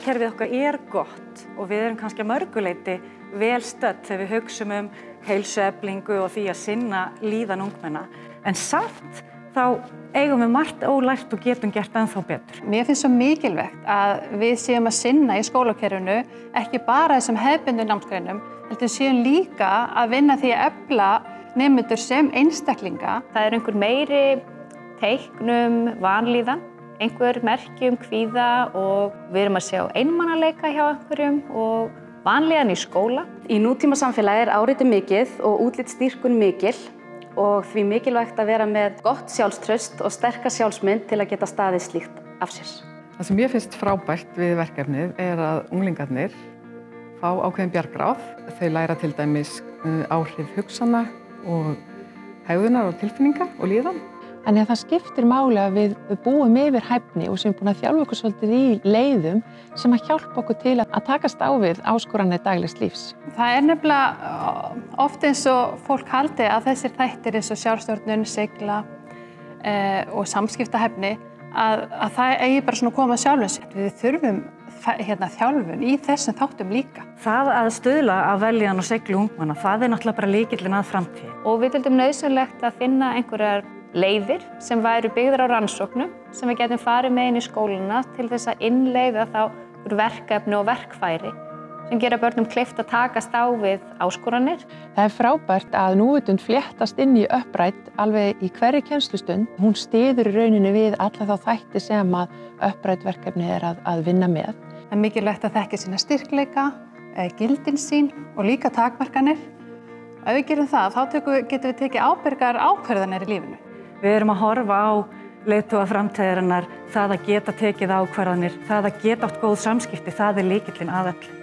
skólakerfið okkar gott og við erum kannski að mörgu leyti vel stödd þegar við hugsum heilsueflingu og því að sinna líðan ungmenna. En samt þá eigum við margt ólært og getum gert ennþá betur. Mér finnst svo mikilvægt að við séum að sinna í skólakerfinu ekki bara þessum hefðbundnu námsgreinum, heldur séum líka að vinna því að efla nemendur sem einstaklinga. Það einhver meiri teiknum vanlíðan, einhver merki kvíða og við erum að sjá einmanaleika hjá einhverjum og vanlíðan í skóla. Í nútíma samfélagi áreiti mikið og útlitsstyrkun mikil og því mikilvægt að vera með gott sjálfstraust og sterka sjálfsmynd til að geta staðið slíkt af sér. Það sem ég finnst frábært við verkefnið að unglingarnir fá ákveðin bjargráð. Þau læra til dæmis áhrif hugsana og hegðunar og tilfinninga og líðan. Þannig að það skiptir máli að við búum yfir hæfni og sem búin að þjálfa okkur svolítið í leiðum sem að hjálpa okkur til að takast á við áskoranir daglegs lífs. Það nefnilega oft eins og fólk haldi að þessir þættir eins og sjálfstjórnun, sigla og samskiptahæfni að það eigi bara svona að koma sjálfum sér. Við þurfum þjálfun í þessum þáttum líka. Það að stuðla að veljan og seglu ungmenna, það náttúrulega bara lykillinn að framtíð. Og við töldum nauðsynlegt að finna einhverjar leiðir sem væru byggðar á rannsóknum sem við getum farið með inn í skólana til þess að innleiða þá verkefni og verkfæri sem gera börnum kleift að takast á við áskoranir. Það frábært að núvitund fléttast inn í Upprætt alveg í hverri kennslustund. Hún styður í rauninni við alla þá þætti sem að Upprætt verkefni að vinna með. Það mikilvægt að þekkja sína styrkleika, gildin sín og líka takmarkanir. Ef við gerum það, þá getum við tekið ábyrgar ákvarðanir í lífinu. Við erum að horfa á leiðtoga framtíðarinnar, það að geta tekið ákvarðanir, það að geta átt góð samskipti, það lykillinn að öllu.